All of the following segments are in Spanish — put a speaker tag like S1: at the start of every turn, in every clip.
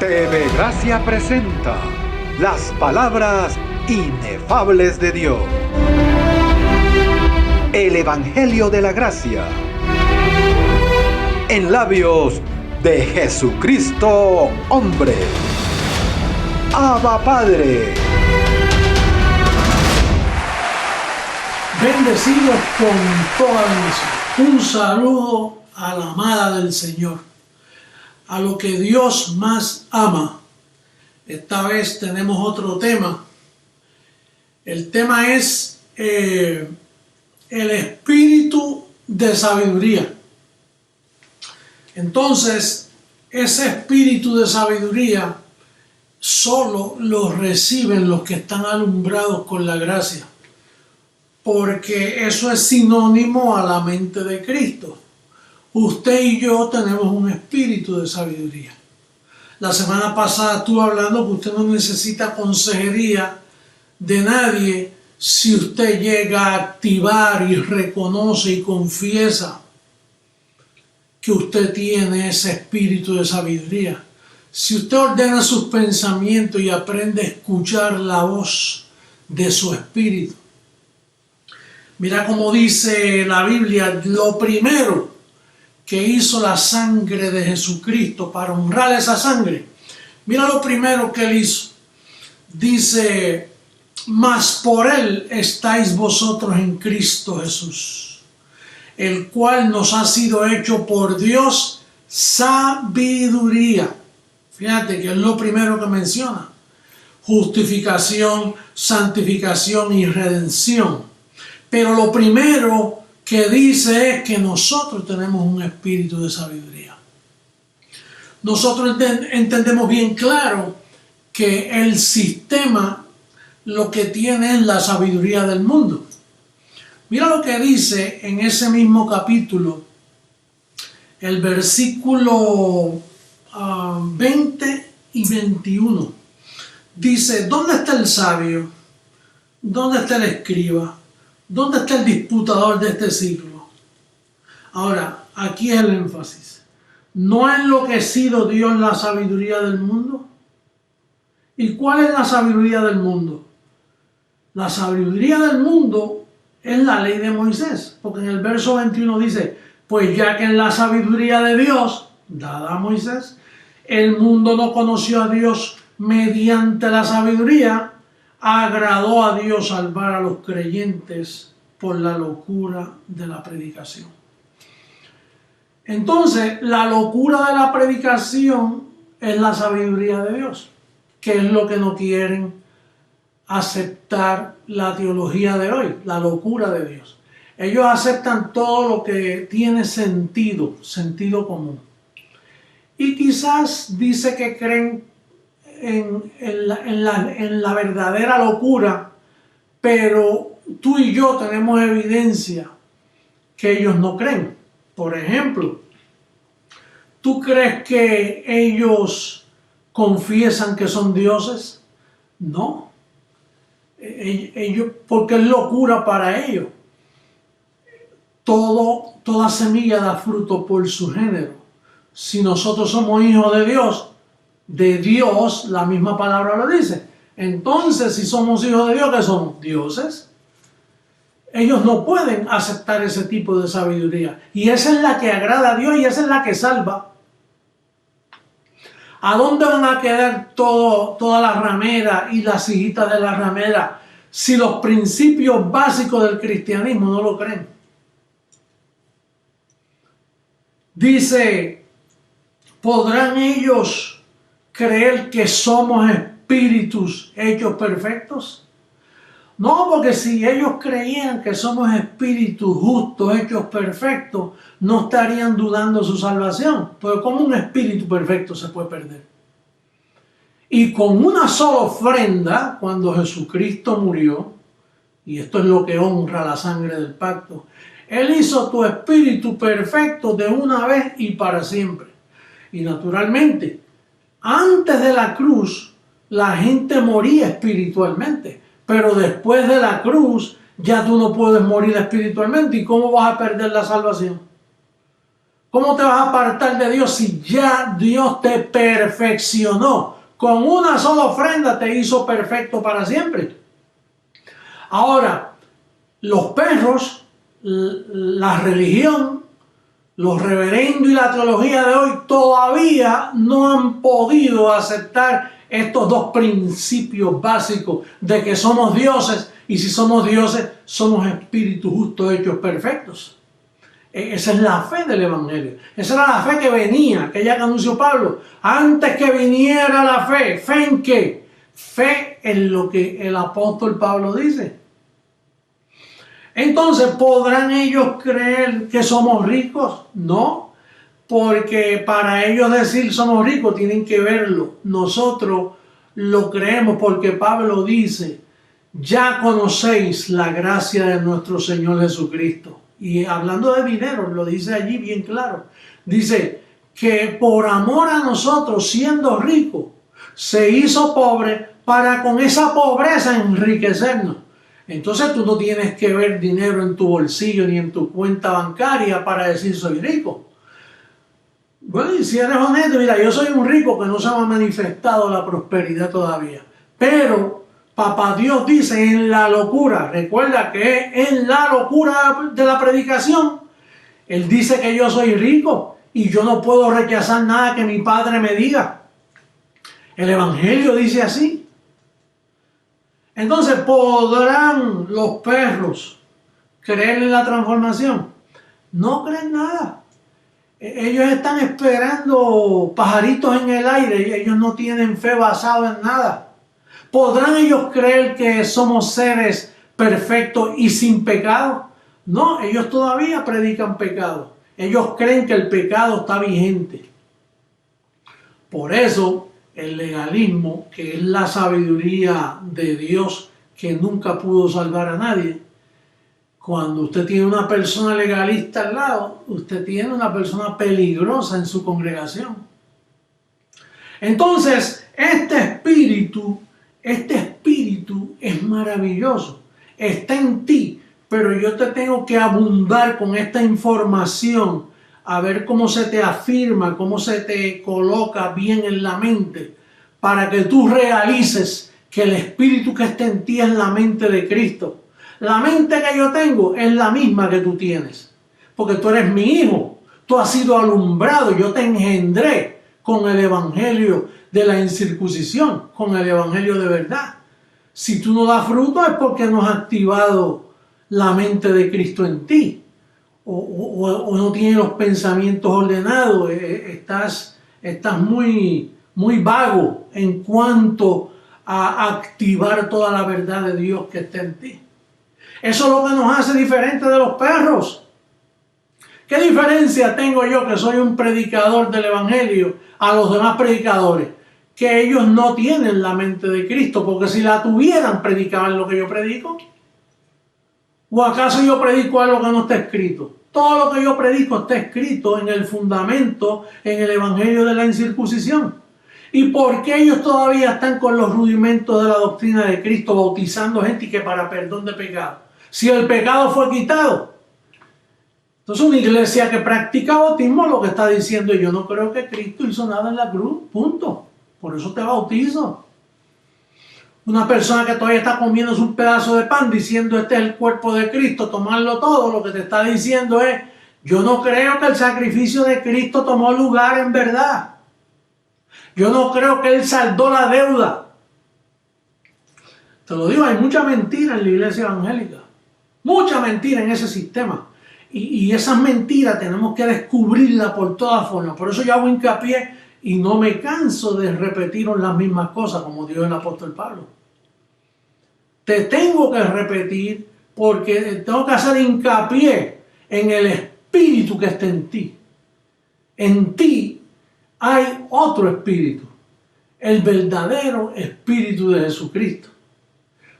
S1: TV Gracia presenta las palabras inefables de Dios. El Evangelio de la Gracia en labios de Jesucristo, hombre. Abba Padre.
S2: Bendecidos con toda bendición. Un saludo a la amada del Señor, a lo que Dios más ama. Esta vez tenemos otro tema. El tema es el espíritu de sabiduría. Entonces, ese espíritu de sabiduría solo lo reciben los que están alumbrados con la gracia, porque eso es sinónimo a la mente de Cristo. Usted y yo tenemos un espíritu de sabiduría. La semana pasada estuve hablando que usted no necesita consejería de nadie si usted llega a activar y reconoce y confiesa que usted tiene ese espíritu de sabiduría. Si usted ordena sus pensamientos y aprende a escuchar la voz de su espíritu. Mira cómo dice la Biblia, lo primero que hizo la sangre de Jesucristo para honrar esa sangre. Mira lo primero que él hizo. Dice, mas por él estáis vosotros en Cristo Jesús, el cual nos ha sido hecho por Dios sabiduría. Fíjate que es lo primero que menciona. Justificación, santificación y redención. Pero lo primero que dice es que nosotros tenemos un espíritu de sabiduría. Nosotros entendemos bien claro que el sistema lo que tiene es la sabiduría del mundo. Mira lo que dice en ese mismo capítulo, el versículo 20 y 21. Dice, ¿dónde está el sabio? ¿Dónde está el escriba? ¿Dónde está el disputador de este siglo? Ahora, aquí es el énfasis. ¿No ha enloquecido Dios la sabiduría del mundo? ¿Y cuál es la sabiduría del mundo? La sabiduría del mundo es la ley de Moisés, porque en el verso 21 dice, pues ya que en la sabiduría de Dios, dada a Moisés, el mundo no conoció a Dios mediante la sabiduría, agradó a Dios salvar a los creyentes por la locura de la predicación. Entonces, la locura de la predicación es la sabiduría de Dios, que es lo que no quieren aceptar la teología de hoy, la locura de Dios. Ellos aceptan todo lo que tiene sentido común. Y quizás dice que creen en la verdadera locura, pero tú y yo tenemos evidencia que ellos no creen. Por ejemplo, ¿tú crees que ellos confiesan que son dioses? No. Ellos, porque es locura para ellos. Toda semilla da fruto por su género. Si nosotros somos hijos de Dios, la misma palabra lo dice. Entonces, si somos hijos de Dios, ¿qué somos? Dioses. Ellos no pueden aceptar ese tipo de sabiduría. Y esa es la que agrada a Dios y esa es la que salva. ¿A dónde van a quedar toda la ramera y las hijitas de la ramera si los principios básicos del cristianismo no lo creen? Dice, ¿podrán ellos creer que somos espíritus hechos perfectos? No, porque si ellos creían que somos espíritus justos, hechos perfectos, no estarían dudando su salvación. Porque ¿cómo un espíritu perfecto se puede perder? Y con una sola ofrenda, cuando Jesucristo murió, y esto es lo que honra la sangre del pacto, Él hizo tu espíritu perfecto de una vez y para siempre. Y naturalmente, antes de la cruz, la gente moría espiritualmente. Pero después de la cruz, ya tú no puedes morir espiritualmente. ¿Y cómo vas a perder la salvación? ¿Cómo te vas a apartar de Dios si ya Dios te perfeccionó? Con una sola ofrenda te hizo perfecto para siempre. Ahora, los perros, la religión, los reverendos y la teología de hoy todavía no han podido aceptar estos dos principios básicos de que somos dioses, y si somos dioses, somos espíritus justos hechos perfectos. Esa es la fe del Evangelio. Esa era la fe que venía, aquella que anunció Pablo. Antes que viniera la fe. ¿Fe en qué? Fe en lo que el apóstol Pablo dice. Entonces, ¿podrán ellos creer que somos ricos? No, porque para ellos decir somos ricos tienen que verlo. Nosotros lo creemos porque Pablo dice, ya conocéis la gracia de nuestro Señor Jesucristo. Y hablando de dinero, lo dice allí bien claro. Dice que por amor a nosotros, siendo rico, se hizo pobre para con esa pobreza enriquecernos. Entonces tú no tienes que ver dinero en tu bolsillo ni en tu cuenta bancaria para decir soy rico. Bueno, y si eres honesto, mira, yo soy un rico que no se me ha manifestado la prosperidad todavía. Pero Papá Dios dice en la locura, recuerda que en la locura de la predicación, Él dice que yo soy rico y yo no puedo rechazar nada que mi Padre me diga. El Evangelio dice así. Entonces, ¿podrán los perros creer en la transformación? No creen nada. Ellos están esperando pajaritos en el aire y ellos no tienen fe basada en nada. ¿Podrán ellos creer que somos seres perfectos y sin pecado? No, ellos todavía predican pecado. Ellos creen que el pecado está vigente. Por eso, el legalismo, que es la sabiduría de Dios que nunca pudo salvar a nadie, cuando usted tiene una persona legalista al lado, usted tiene una persona peligrosa en su congregación. Entonces, este espíritu es maravilloso, está en ti, pero yo te tengo que abundar con esta información a ver cómo se te afirma, cómo se te coloca bien en la mente, para que tú realices que el espíritu que está en ti es la mente de Cristo. La mente que yo tengo es la misma que tú tienes, porque tú eres mi hijo, tú has sido alumbrado, yo te engendré con el evangelio de la incircuncisión, con el evangelio de verdad. Si tú no das fruto es porque no has activado la mente de Cristo en ti, o no tienes los pensamientos ordenados, estás muy vago en cuanto a activar toda la verdad de Dios que está en ti. Eso es lo que nos hace diferentes de los perros. ¿Qué diferencia tengo yo, que soy un predicador del evangelio, a los demás predicadores? Que ellos no tienen la mente de Cristo, porque si la tuvieran, predicaban lo que yo predico. ¿O acaso yo predico algo que no está escrito? Todo lo que yo predico está escrito en el fundamento, en el evangelio de la incircuncisión. ¿Y por qué ellos todavía están con los rudimentos de la doctrina de Cristo, bautizando gente y que para perdón de pecado? Si el pecado fue quitado. Entonces una iglesia que practica bautismo lo que está diciendo, yo no creo que Cristo hizo nada en la cruz, punto. Por eso te bautizo. Una persona que todavía está comiéndose un pedazo de pan diciendo este es el cuerpo de Cristo, tomarlo todo, lo que te está diciendo es, yo no creo que el sacrificio de Cristo tomó lugar en verdad. Yo no creo que Él saldó la deuda. Te lo digo, hay mucha mentira en la iglesia evangélica. Mucha mentira en ese sistema. Y esas mentiras tenemos que descubrirlas por todas formas. Por eso yo hago hincapié y no me canso de repetir las mismas cosas, como dijo el apóstol Pablo. Te tengo que repetir porque tengo que hacer hincapié en el espíritu que está en ti. En ti hay otro espíritu, el verdadero espíritu de Jesucristo.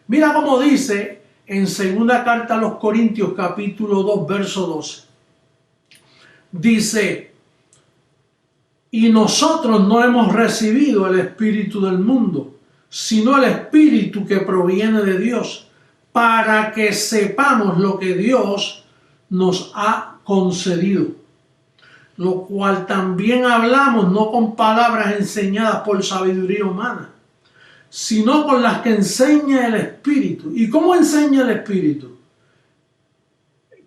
S2: Mira cómo dice en segunda carta a los Corintios, capítulo 2, verso 12. Dice, y nosotros no hemos recibido el espíritu del mundo, sino el espíritu que proviene de Dios, para que sepamos lo que Dios nos ha concedido. lo cual también hablamos no con palabras enseñadas por sabiduría humana, sino con las que enseña el Espíritu. ¿Y cómo enseña el Espíritu?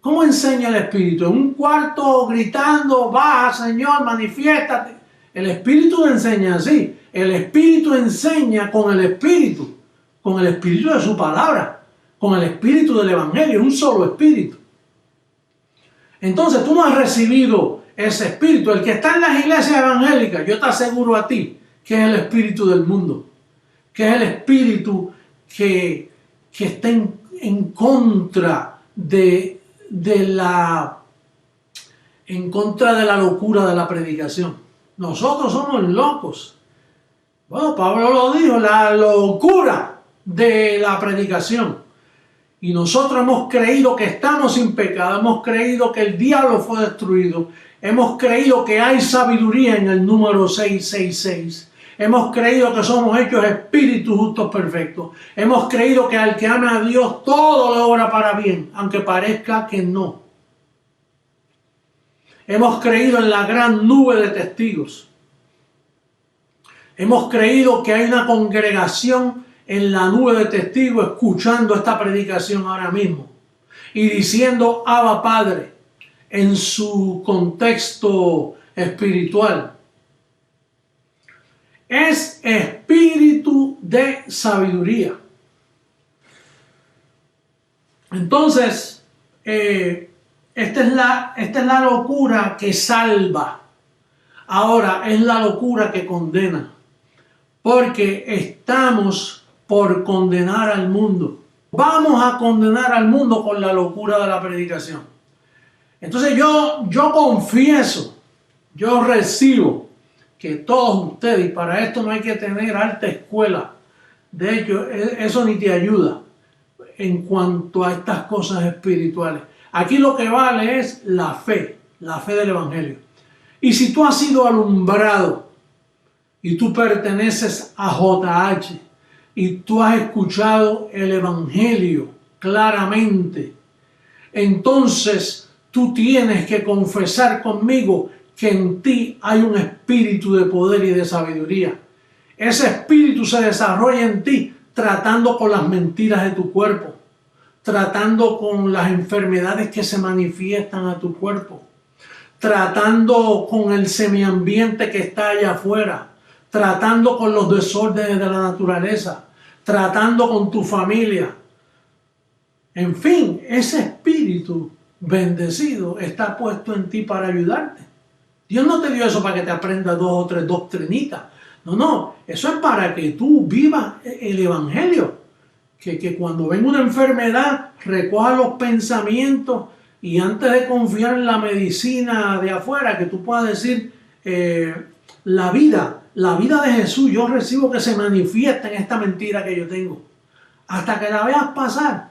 S2: ¿Cómo enseña el Espíritu? En un cuarto gritando, baja Señor, manifiéstate. El Espíritu enseña así. El Espíritu enseña con el Espíritu de su palabra, con el Espíritu del Evangelio, un solo Espíritu. Entonces tú no has recibido ese Espíritu. El que está en las iglesias evangélicas, yo te aseguro a ti que es el espíritu del mundo, que es el espíritu que está en contra de la locura de la predicación. Nosotros somos locos. Bueno, Pablo lo dijo, la locura de la predicación. Y nosotros hemos creído que estamos sin pecado, hemos creído que el diablo fue destruido, hemos creído que hay sabiduría en el número 666. Hemos creído que somos hechos espíritus justos perfectos. Hemos creído que al que ama a Dios todo le obra para bien, aunque parezca que no. Hemos creído en la gran nube de testigos. Hemos creído que hay una congregación en la nube de testigos escuchando esta predicación ahora mismo y diciendo Abba Padre en su contexto espiritual. Es espíritu de sabiduría. Entonces, esta es la locura que salva. Ahora es la locura que condena. Porque estamos por condenar al mundo. Vamos a condenar al mundo con la locura de la predicación. Entonces yo confieso, yo recibo que todos ustedes, y para esto no hay que tener alta escuela, de hecho eso ni te ayuda en cuanto a estas cosas espirituales. Aquí lo que vale es la fe del Evangelio. Y si tú has sido alumbrado y tú perteneces a JH y tú has escuchado el Evangelio claramente, entonces tú tienes que confesar conmigo que en ti hay un espíritu de poder y de sabiduría. Ese espíritu se desarrolla en ti tratando con las mentiras de tu cuerpo, tratando con las enfermedades que se manifiestan a tu cuerpo, tratando con el semiambiente que está allá afuera, tratando con los desórdenes de la naturaleza, tratando con tu familia. En fin, ese espíritu bendecido está puesto en ti para ayudarte. Dios no te dio eso para que te aprendas 2 o 3 doctrinitas. No, eso es para que tú vivas el Evangelio. Que cuando venga una enfermedad, recoja los pensamientos y antes de confiar en la medicina de afuera, que tú puedas decir, la vida de Jesús, yo recibo que se manifiesta en esta mentira que yo tengo. Hasta que la veas pasar.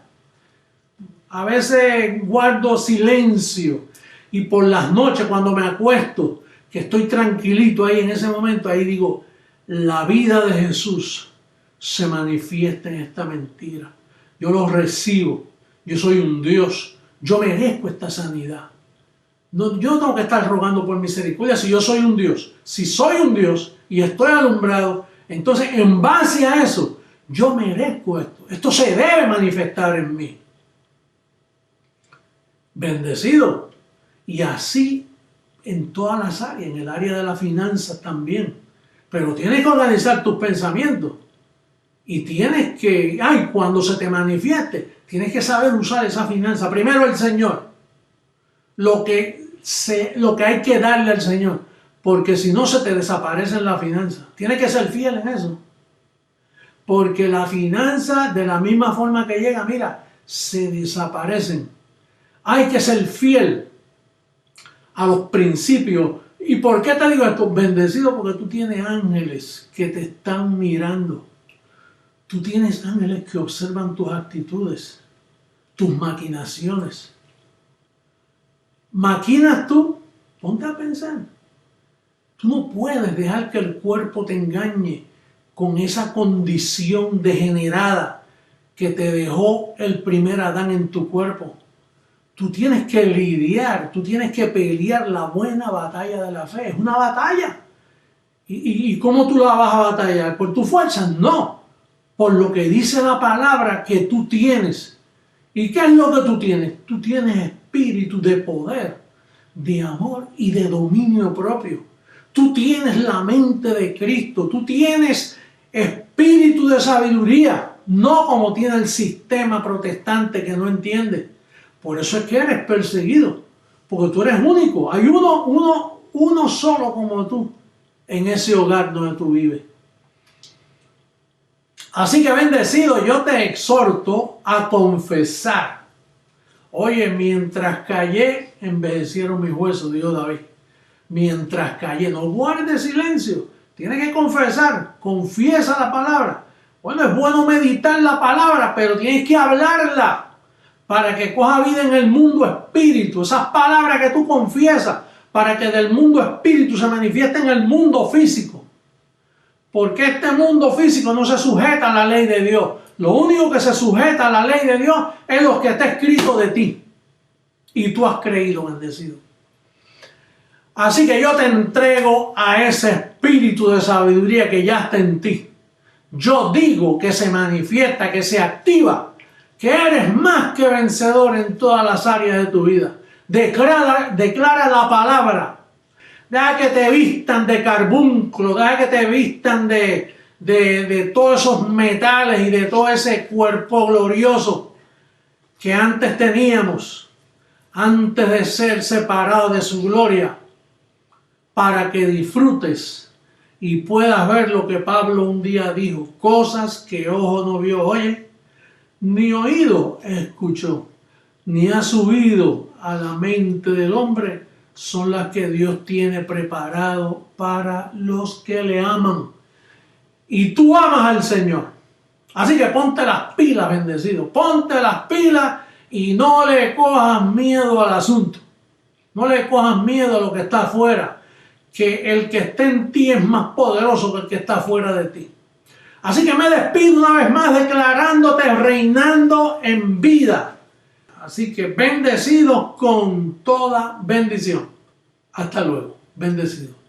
S2: A veces guardo silencio y por las noches cuando me acuesto, que estoy tranquilito ahí en ese momento, ahí digo, la vida de Jesús se manifiesta en esta mentira. Yo lo recibo. Yo soy un Dios. Yo merezco esta sanidad. No, yo no tengo que estar rogando por misericordia si yo soy un Dios. Si soy un Dios y estoy alumbrado, entonces en base a eso, yo merezco esto. Esto se debe manifestar en mí. Bendecido. Y así en todas las áreas, en el área de las finanzas también. Pero tienes que organizar tus pensamientos. Y tienes que, cuando se te manifieste, tienes que saber usar esa finanza. Primero el Señor. Lo que hay que darle al Señor. Porque si no se te desaparecen las finanzas. Tienes que ser fiel en eso. Porque la finanza, de la misma forma que llega, mira, se desaparecen. Hay que ser fiel a los principios. ¿Y por qué te digo esto? Bendecido porque tú tienes ángeles que te están mirando. Tú tienes ángeles que observan tus actitudes, tus maquinaciones. ¿Maquinas tú? Ponte a pensar. Tú no puedes dejar que el cuerpo te engañe con esa condición degenerada que te dejó el primer Adán en tu cuerpo. tú tienes que lidiar, tú tienes que pelear la buena batalla de la fe. Es una batalla. ¿Y cómo tú la vas a batallar? ¿Por tu fuerza? No. Por lo que dice la palabra que tú tienes. ¿Y qué es lo que tú tienes? Tú tienes espíritu de poder, de amor y de dominio propio. Tú tienes la mente de Cristo. Tú tienes espíritu de sabiduría. No como tiene el sistema protestante que no entiende. Por eso es que eres perseguido. Porque tú eres único. Hay uno solo como tú en ese hogar donde tú vives. Así que bendecido, yo te exhorto a confesar. Oye, mientras callé, envejecieron mis huesos, dijo David. Mientras callé, no guardes silencio. Tienes que confesar, confiesa la palabra. Bueno, es bueno meditar la palabra, pero tienes que hablarla para que coja vida en el mundo espíritu. Esas palabras que tú confiesas, para que del mundo espíritu se manifieste en el mundo físico. Porque este mundo físico no se sujeta a la ley de Dios. Lo único que se sujeta a la ley de Dios es lo que está escrito de ti. Y tú has creído, bendecido. Así que yo te entrego a ese espíritu de sabiduría que ya está en ti. Yo digo que se manifiesta, que se activa, que eres más que vencedor en todas las áreas de tu vida. Declara la palabra. Deja que te vistan de carbunclo, deja que te vistan de todos esos metales y de todo ese cuerpo glorioso que antes teníamos, antes de ser separados de su gloria, para que disfrutes y puedas ver lo que Pablo un día dijo, cosas que ojo no vio, oye, ni oído escuchó, ni ha subido a la mente del hombre, son las que Dios tiene preparado para los que le aman. Y tú amas al Señor. Así que ponte las pilas, bendecido. Ponte las pilas y no le cojas miedo al asunto. No le cojas miedo a lo que está afuera. Que el que esté en ti es más poderoso que el que está fuera de ti. Así que me despido una vez más declarándote reinando en vida. Así que bendecidos con toda bendición. Hasta luego. Bendecido.